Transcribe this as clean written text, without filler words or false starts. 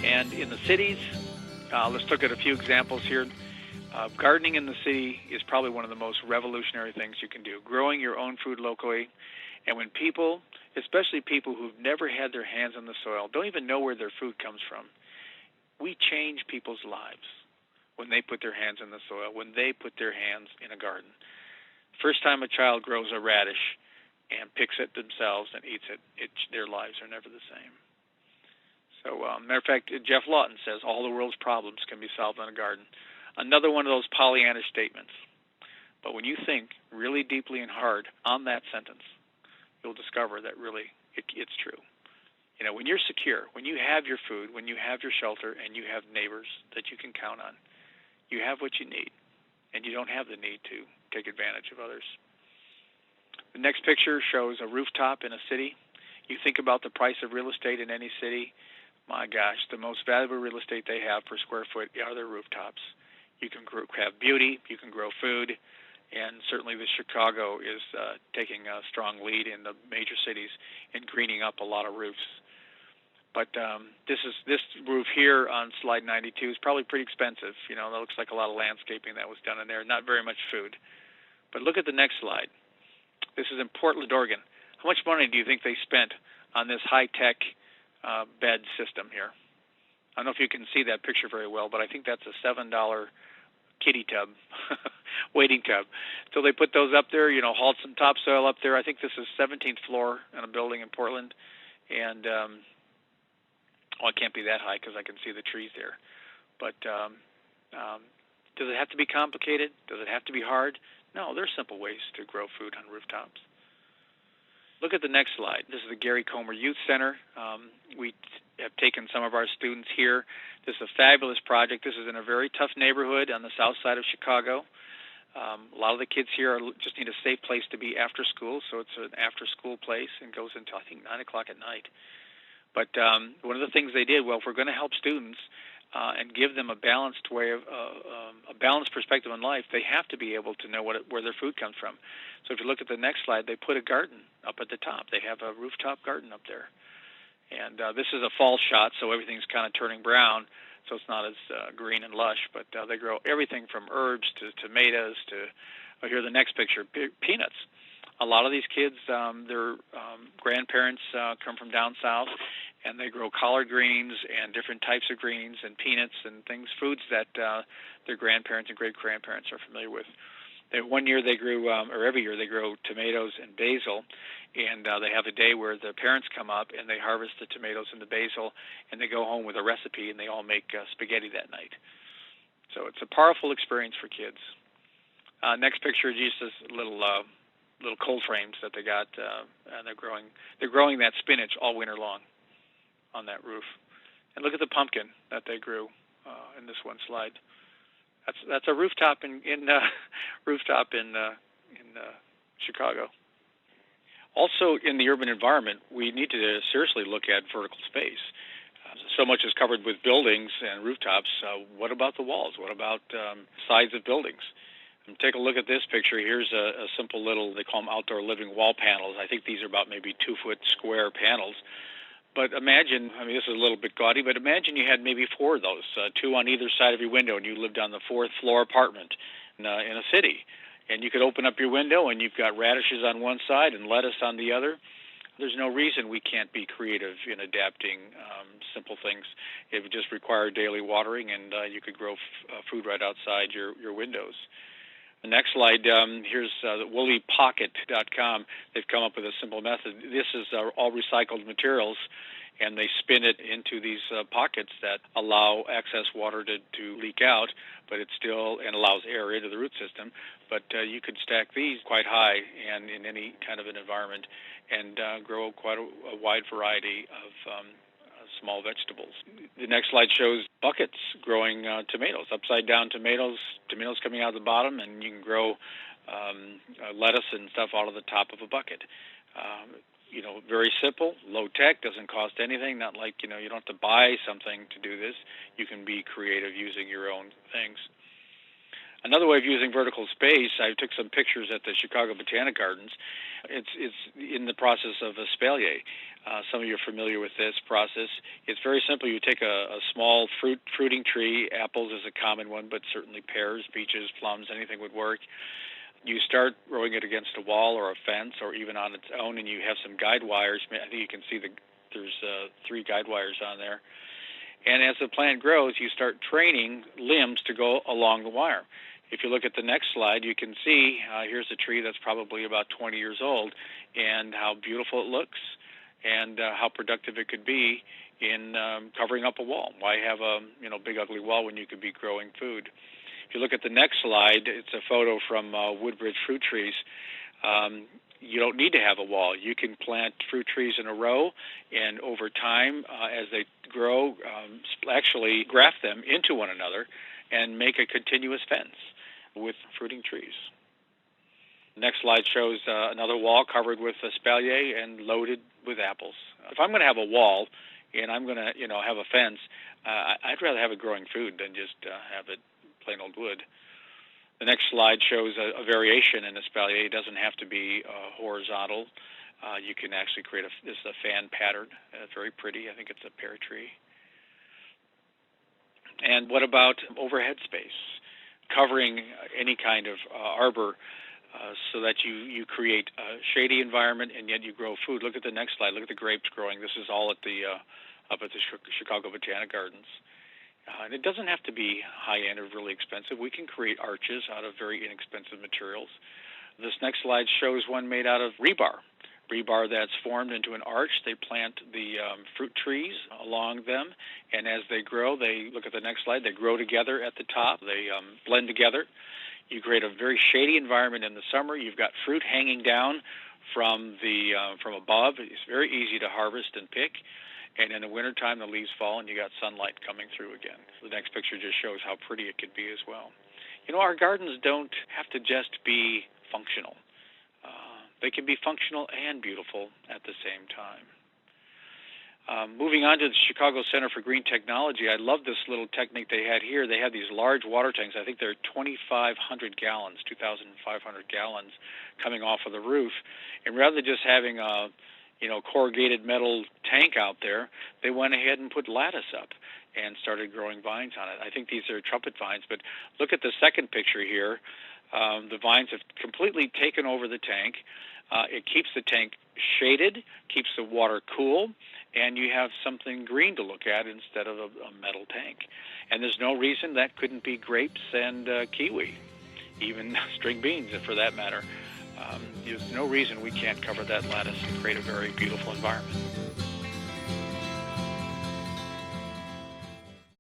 And in the cities, let's look at a few examples here. Gardening in the city is probably one of the most revolutionary things you can do. Growing your own food locally. And when people, especially people who've never had their hands on the soil, don't even know where their food comes from, we change people's lives when they put their hands in the soil, when they put their hands in a garden. First time a child grows a radish and picks it themselves and eats it, their lives are never the same. So, matter of fact, Jeff Lawton says all the world's problems can be solved in a garden. Another one of those Pollyanna statements. But when you think really deeply and hard on that sentence, you'll discover that really it's true. You know, when you're secure, when you have your food, when you have your shelter, and you have neighbors that you can count on, you have what you need, and you don't have the need to take advantage of others. The next picture shows a rooftop in a city. You think about the price of real estate in any city, my gosh, the most valuable real estate they have per square foot are their rooftops. You can have beauty, you can grow food, and certainly the Chicago is taking a strong lead in the major cities in greening up a lot of roofs. But this roof here on slide 92 is probably pretty expensive. You know, that looks like a lot of landscaping that was done in there, not very much food. But look at the next slide. This is in Portland, Oregon. How much money do you think they spent on this high-tech bed system here? I don't know if you can see that picture very well, but I think that's a $7 kitty tub, waiting tub. So they put those up there, you know, hauled some topsoil up there. I think this is 17th floor in a building in Portland. And, well, it can't be that high because I can see the trees there. But does it have to be complicated? Does it have to be hard? No, there's simple ways to grow food on rooftops. Look at the next slide. This is the Gary Comer Youth Center. We have taken some of our students here. This is a fabulous project. This is in a very tough neighborhood on the south side of Chicago. A lot of the kids here just need a safe place to be after school, so it's an after-school place and goes until, I think, 9 o'clock at night. But one of the things they did, well, if we're going to help students and give them a balanced way of a balanced perspective on life, they have to be able to know where their food comes from. So if you look at the next slide, they put a garden up at the top. They have a rooftop garden up there. And this is a fall shot, so everything's kind of turning brown, so it's not as green and lush. But they grow everything from herbs to tomatoes to, here the next picture, peanuts. A lot of these kids, their grandparents come from down south, and they grow collard greens and different types of greens and peanuts and things, foods that their grandparents and great-grandparents are familiar with. One year they grew, or every year they grow tomatoes and basil, and they have a day where the parents come up and they harvest the tomatoes and the basil, and they go home with a recipe, and they all make spaghetti that night. So it's a powerful experience for kids. Next picture is just this little cold frames that they got, and they're growing that spinach all winter long on that roof. And look at the pumpkin that they grew in this one slide. That's a rooftop in Chicago. Also, in the urban environment, we need to seriously look at vertical space. So much is covered with buildings and rooftops. What about the walls? What about sides of buildings? And take a look at this picture. Here's a simple little, they call them outdoor living wall panels. I think these are about maybe 2-foot square panels. But imagine, I mean, this is a little bit gaudy, but imagine you had maybe 4 of those, 2 on either side of your window, and you lived on the 4th floor apartment in a city. And you could open up your window, and you've got radishes on one side and lettuce on the other. There's no reason we can't be creative in adapting simple things. It would just require daily watering, and you could grow food right outside your windows. The next slide, here's woollypocket.com. They've come up with a simple method. This is all recycled materials, and they spin it into these pockets that allow excess water to leak out, but it still allows air into the root system. But you could stack these quite high and in any kind of an environment and grow quite a wide variety of small vegetables. The next slide shows buckets growing tomatoes, upside-down tomatoes coming out of the bottom, and you can grow lettuce and stuff out of the top of a bucket. Very simple, low-tech, doesn't cost anything, not like, you don't have to buy something to do this. You can be creative using your own things. Another way of using vertical space, I took some pictures at the Chicago Botanic Gardens. It's in the process of Espalier. Some of you are familiar with this process. It's very simple. You take a small fruiting tree. Apples is a common one, but certainly pears, peaches, plums, anything would work. You start growing it against a wall or a fence or even on its own, and you have some guide wires. I think you can see there's 3 guide wires on there. And as the plant grows, you start training limbs to go along the wire. If you look at the next slide, you can see here's a tree that's probably about 20 years old, and how beautiful it looks, and how productive it could be in covering up a wall. Why have a big ugly wall when you could be growing food? If you look at the next slide, it's a photo from Woodbridge fruit trees. You don't need to have a wall. You can plant fruit trees in a row, and over time, as they grow, actually graft them into one another and make a continuous fence with fruiting trees. The next slide shows another wall covered with espalier and loaded with apples. If I'm going to have a wall and I'm going to have a fence, I'd rather have it growing food than just have it plain old wood. The next slide shows a variation in espalier. It doesn't have to be horizontal. You can actually create this is a fan pattern. It's very pretty. I think it's a pear tree. And what about overhead space? Covering any kind of arbor so that you create a shady environment and yet you grow food. Look at the next slide. Look at the grapes growing. This is all up at the Chicago Botanic Gardens. And it doesn't have to be high-end or really expensive. We can create arches out of very inexpensive materials. This next slide shows one made out of rebar that's formed into an arch. They plant the fruit trees along them, and as they grow, look at the next slide, they grow together at the top. They blend together. You create a very shady environment in the summer. You've got fruit hanging down from above. It's very easy to harvest and pick. And in the wintertime, the leaves fall, and you got sunlight coming through again. The next picture just shows how pretty it could be as well. Our gardens don't have to just be functional. They can be functional and beautiful at the same time. Moving on to the Chicago Center for Green Technology, I love this little technique they had here. They have these large water tanks. I think they're 2,500 gallons, 2,500 gallons coming off of the roof. And rather than just having a corrugated metal tank out there, they went ahead and put lattice up and started growing vines on it. I think these are trumpet vines, but look at the second picture here. The vines have completely taken over the tank. It keeps the tank shaded, keeps the water cool, and you have something green to look at instead of a metal tank. And there's no reason that couldn't be grapes and kiwi, even string beans for that matter. There's no reason we can't cover that lattice and create a very beautiful environment.